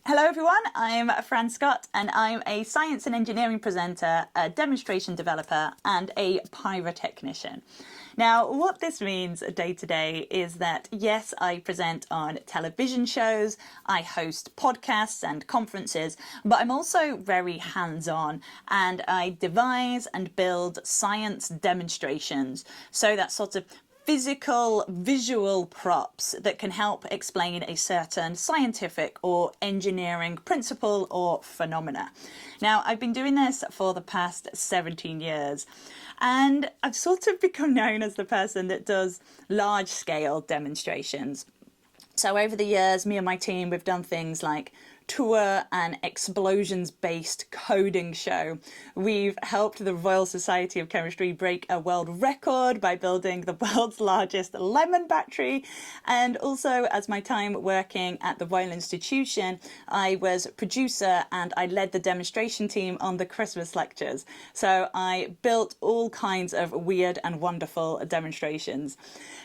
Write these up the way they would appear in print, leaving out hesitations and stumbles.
Hello everyone, I'm Fran Scott and I'm a science and engineering presenter, a demonstration developer and a pyrotechnician. Now what this means day to day is that yes, I present on television shows, I host podcasts and conferences, but I'm also very hands-on and I devise and build science demonstrations. So that sort of physical, visual props that can help explain a certain scientific or engineering principle or phenomena. Now, I've been doing this for the past 17 years, and I've sort of become known as the person that does large-scale demonstrations. So over the years, me and my team, we've done things like tour an explosions-based coding show. We've helped the Royal Society of Chemistry break a world record by building the world's largest lemon battery. And also, as my time working at the Royal Institution, I was producer and I led the demonstration team on the Christmas lectures. So I built all kinds of weird and wonderful demonstrations.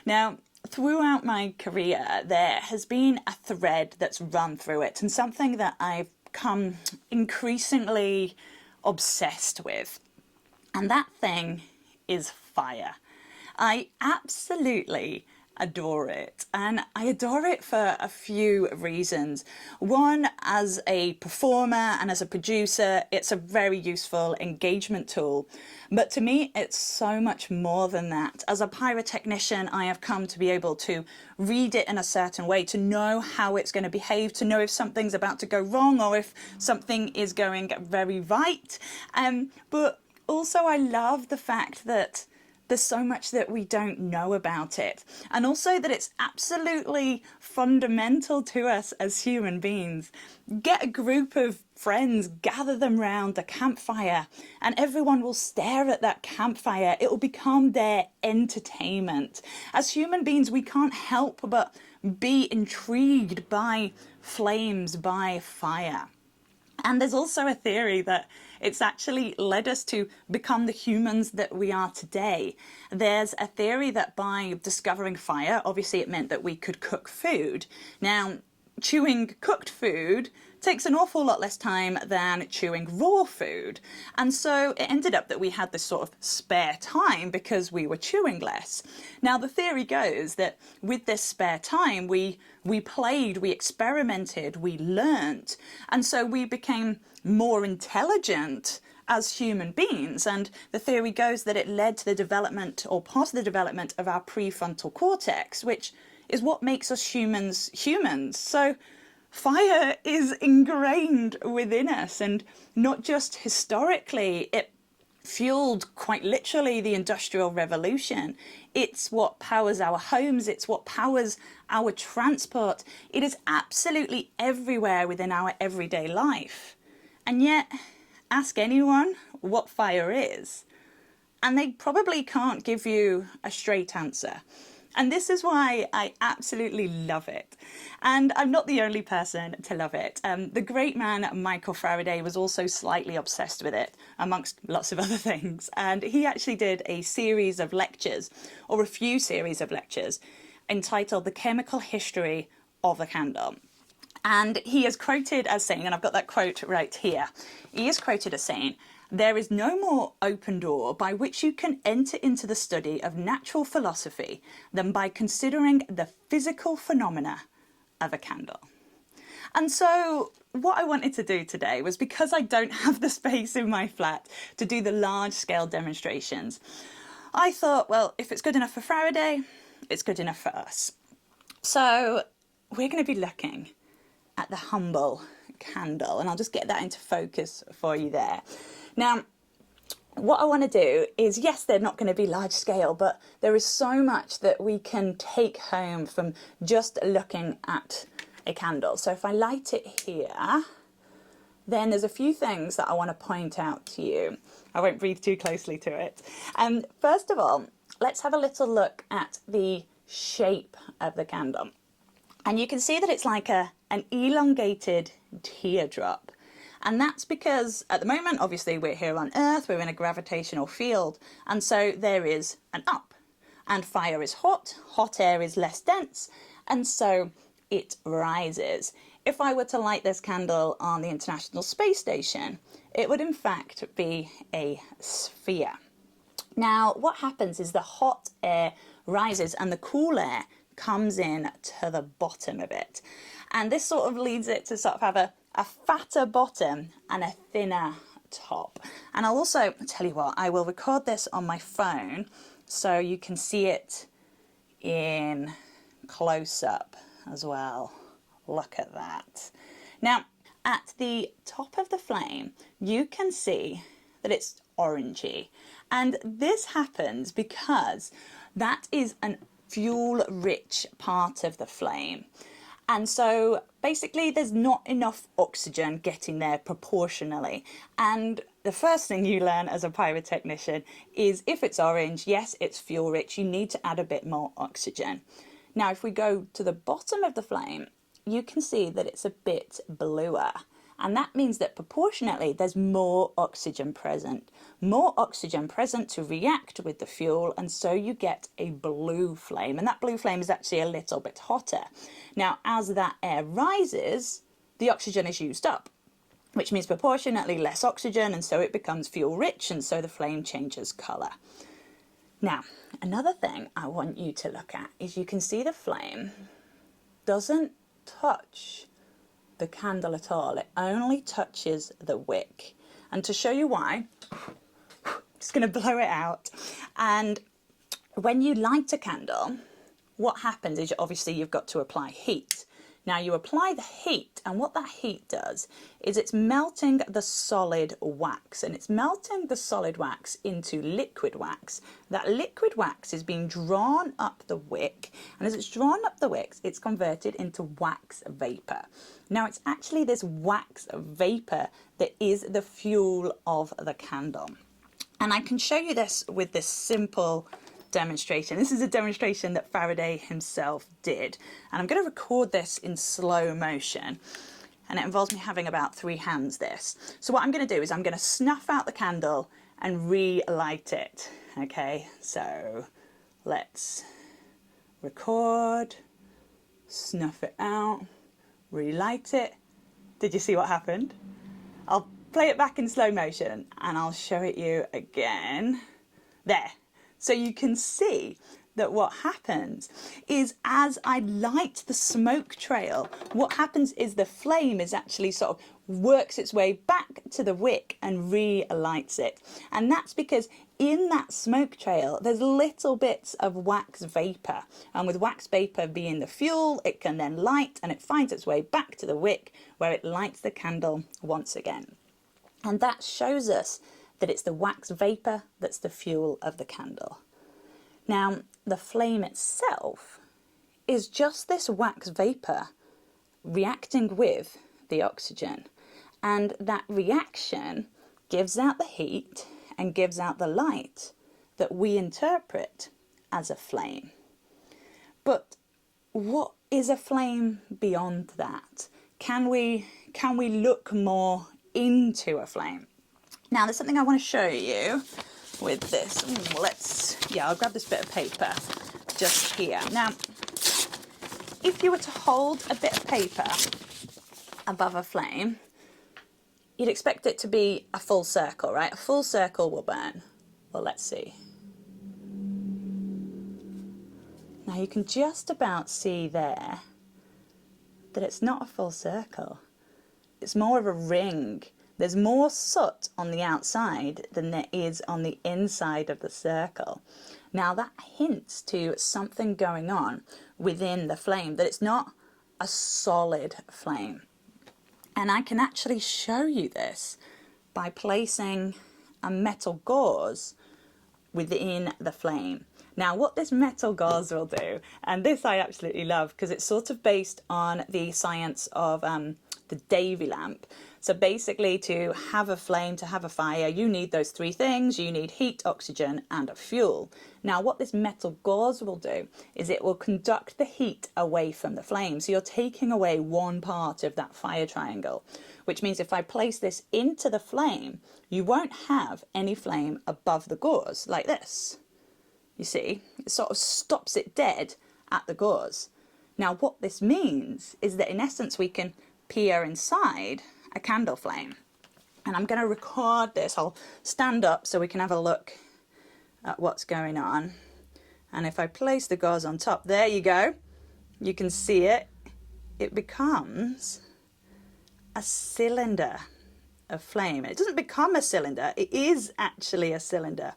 Now, throughout my career, there has been a thread that's run through it and something that I've become increasingly obsessed with. And that thing is fire. I absolutely adore it, and I adore it for a few reasons. One, as a performer and as a producer, it's a very useful engagement tool. But to me, it's so much more than that. As a pyrotechnician, I have come to be able to read it in a certain way, to know how it's going to behave, to know if something's about to go wrong or if something is going very right. But also I love the fact that there's so much that we don't know about it, and also that it's absolutely fundamental to us as human beings. Get a group of friends, gather them round a campfire, and everyone will stare at that campfire. It will become their entertainment. As human beings, we can't help but be intrigued by flames, by fire. And there's also a theory that it's actually led us to become the humans that we are today. There's a theory that by discovering fire, obviously it meant that we could cook food. Now, chewing cooked food takes an awful lot less time than chewing raw food. And so it ended up that we had this sort of spare time because we were chewing less. Now, the theory goes that with this spare time, we played, we experimented, we learnt, and so we became more intelligent as human beings. And the theory goes that it led to the development, or part of the development, of our prefrontal cortex, which is what makes us humans humans. So fire is ingrained within us, and not just historically. It fueled quite literally the Industrial Revolution. It's what powers our homes, it's what powers our transport. It is absolutely everywhere within our everyday life. And yet, ask anyone what fire is, and they probably can't give you a straight answer. And this is why I absolutely love it. And I'm not the only person to love it. The great man Michael Faraday was also slightly obsessed with it, amongst lots of other things. And he actually did a series of lectures, or a few series of lectures, entitled The Chemical History of the Candle. And he is quoted as saying, and I've got that quote right here, he is quoted as saying, "There is no more open door by which you can enter into the study of natural philosophy than by considering the physical phenomena of a candle." And so what I wanted to do today was, because I don't have the space in my flat to do the large scale demonstrations, I thought, well, if it's good enough for Faraday, it's good enough for us. So we're going to be looking at the humble candle, and I'll just get that into focus for you there. Now, what I want to do is, yes, they're not going to be large scale, but there is so much that we can take home from just looking at a candle. So if I light it here, then there's a few things that I want to point out to you. I won't breathe too closely to it. First of all, let's have a little look at the shape of the candle. And you can see that it's like an elongated teardrop. And that's because at the moment, obviously, we're here on Earth, we're in a gravitational field, and so there is an up. And fire is hot, hot air is less dense, and so it rises. if I were to light this candle on the International Space Station, it would in fact be a sphere. Now, what happens is the hot air rises and the cool air comes in to the bottom of it. And this sort of leads it to sort of have a fatter bottom and a thinner top. And I'll also tell you what, I will record this on my phone so you can see it in close up as well. Look at that. Now, at the top of the flame, you can see that it's orangey. And this happens because that is a fuel-rich part of the flame. And so basically there's not enough oxygen getting there proportionally. And the first thing you learn as a pyrotechnician is if it's orange, yes, it's fuel rich, you need to add a bit more oxygen. Now, if we go to the bottom of the flame, you can see that it's a bit bluer. And that means that proportionately there's more oxygen present. More oxygen present to react with the fuel, and so you get a blue flame. And that blue flame is actually a little bit hotter. Now, as that air rises, the oxygen is used up, which means proportionately less oxygen, and so it becomes fuel rich, and so the flame changes colour. Now, another thing I want you to look at is you can see the flame doesn't touch the candle at all. It only touches the wick. And to show you why, I'm just going to blow it out. And when you light a candle, what happens is obviously you've got to apply heat. Now you apply the heat, and what that heat does is it's melting the solid wax, and it's melting the solid wax into liquid wax. That liquid wax is being drawn up the wick, and as it's drawn up the wicks, it's converted into wax vapor. Now it's actually this wax vapor that is the fuel of the candle. And I can show you this with this simple demonstration. This is a demonstration that Faraday himself did, and I'm going to record this in slow motion, and it involves me having about 3 hands this. So what I'm going to do is I'm going to snuff out the candle and relight it. Okay, so let's record, snuff it out, relight it. Did you see what happened? I'll play it back in slow motion and I'll show it you again. There. So you can see that what happens is as I light the smoke trail, what happens is the flame is actually sort of works its way back to the wick and relights it. And that's because in that smoke trail, there's little bits of wax vapor. And with wax vapor being the fuel, it can then light and it finds its way back to the wick where it lights the candle once again. And that shows us that it's the wax vapor that's the fuel of the candle. Now, the flame itself is just this wax vapor reacting with the oxygen. And that reaction gives out the heat and gives out the light that we interpret as a flame. But what is a flame beyond that? Can we look more into a flame? Now, there's something I want to show you with this. I'll grab this bit of paper just here. Now, if you were to hold a bit of paper above a flame, you'd expect it to be a full circle, right? A full circle will burn. Well, let's see. Now, you can just about see there that it's not a full circle. It's more of a ring. There's more soot on the outside than there is on the inside of the circle. Now that hints to something going on within the flame, that it's not a solid flame. And I can actually show you this by placing a metal gauze within the flame. Now what this metal gauze will do, and this I absolutely love because it's sort of based on the science of the Davy lamp. So basically to have a flame, to have a fire, you need those 3 things. You need heat, oxygen and a fuel. Now what this metal gauze will do is it will conduct the heat away from the flame. So you're taking away one part of that fire triangle, which means if I place this into the flame, you won't have any flame above the gauze like this. You see, it sort of stops it dead at the gauze. Now what this means is that in essence we can appear inside a candle flame. And I'm going to record this. I'll stand up so we can have a look at what's going on. And if I place the gauze on top, there you go. You can see it. It becomes a cylinder of flame. It doesn't become a cylinder. It is actually a cylinder.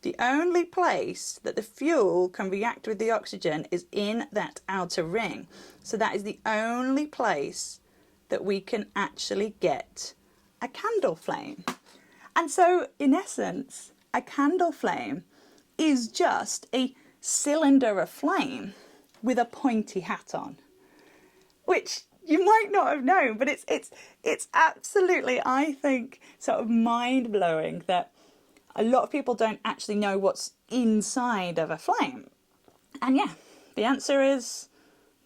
The only place that the fuel can react with the oxygen is in that outer ring. So that is the only place that we can actually get a candle flame. And so in essence, a candle flame is just a cylinder of flame with a pointy hat on, which you might not have known, but it's absolutely, I think, sort of mind-blowing that a lot of people don't actually know what's inside of a flame. And yeah, the answer is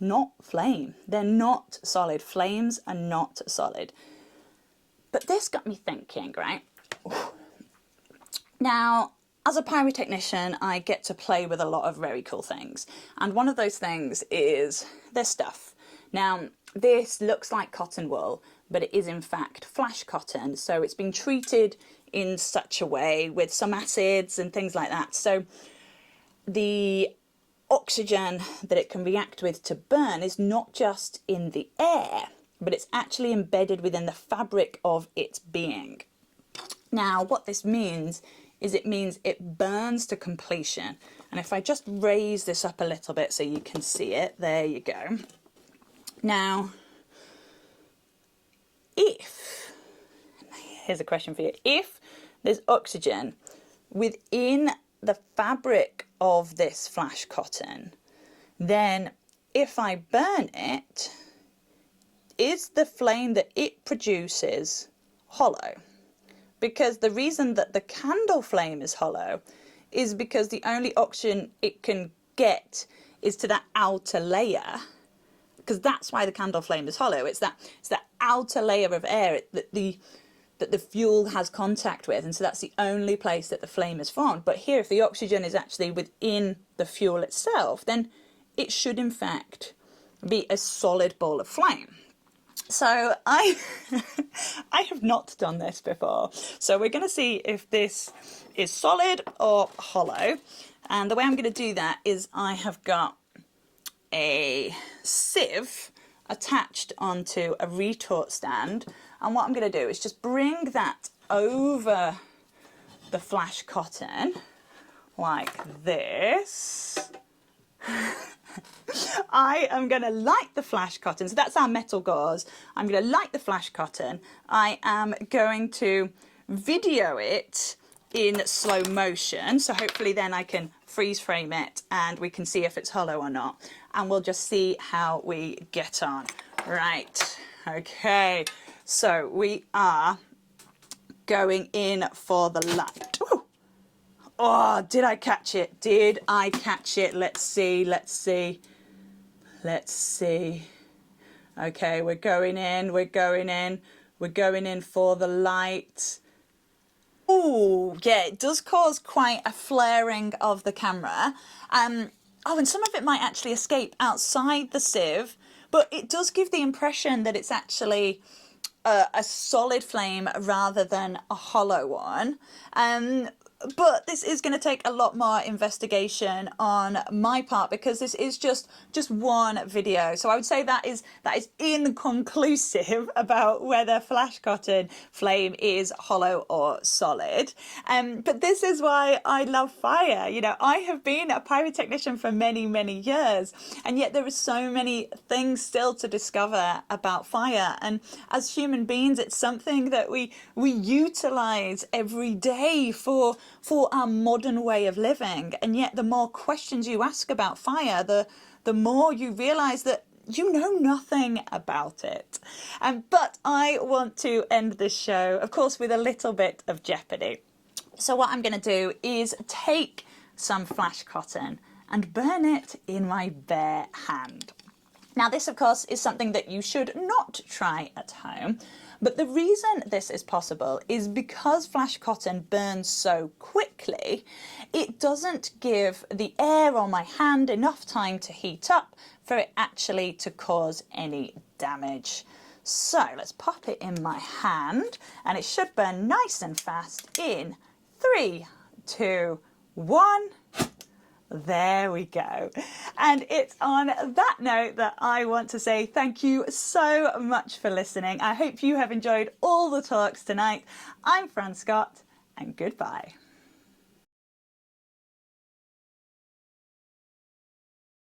not flame. They're not solid. Flames are not solid. But this got me thinking, right? Now, as a pyrotechnician, I get to play with a lot of very cool things. And one of those things is this stuff. Now, this looks like cotton wool, but it is in fact flash cotton. So it's been treated in such a way with some acids and things like that. So the oxygen that it can react with to burn is not just in the air, but it's actually embedded within the fabric of its being. Now, what this means is it means it burns to completion. And if I just raise this up a little bit so you can see it, there you go. Now, here's a question for you. If there's oxygen within the fabric of this flash cotton, then if I burn it, is the flame that it produces hollow? Because the reason that the candle flame is hollow is because the only oxygen it can get is to that outer layer, because that's why the candle flame is hollow. It's that outer layer of air that the fuel has contact with, and so that's the only place that the flame is formed. But here, if the oxygen is actually within the fuel itself, then it should in fact be a solid ball of flame. So I have not done this before. So we're going to see if this is solid or hollow. And the way I'm going to do that is I have got a sieve attached onto a retort stand. And what I'm going to do is just bring that over the flash cotton like this. I am going to light the flash cotton. So that's our metal gauze. I'm going to light the flash cotton. I am going to video it in slow motion. So hopefully then I can freeze frame it and we can see if it's hollow or not. And we'll just see how we get on. Right. Okay. So we are going in for the light. Ooh. Oh, did I catch it? Did I catch it? Let's see, let's see. Let's see. Okay, we're going in, we're going in. We're going in for the light. Oh, yeah, it does cause quite a flaring of the camera. Oh, and some of it might actually escape outside the sieve, but it does give the impression that it's actually a solid flame rather than a hollow one. But this is going to take a lot more investigation on my part because this is just one video. So I would say that is inconclusive about whether flash cotton flame is hollow or solid. But this is why I love fire. You know, I have been a pyrotechnician for many, many years, and yet there are so many things still to discover about fire. And as human beings, it's something that we utilize every day for our modern way of living. And yet the more questions you ask about fire, the more you realize that you know nothing about it. But I want to end this show, of course, with a little bit of jeopardy. So what I'm going to do is take some flash cotton and burn it in my bare hand. Now this, of course, is something that you should not try at home. But the reason this is possible is because flash cotton burns so quickly, it doesn't give the air on my hand enough time to heat up for it actually to cause any damage. So let's pop it in my hand and it should burn nice and fast in 3, 2, 1. There we go. And it's on that note that I want to say thank you so much for listening. I hope you have enjoyed all the talks tonight. I'm Fran Scott, and goodbye.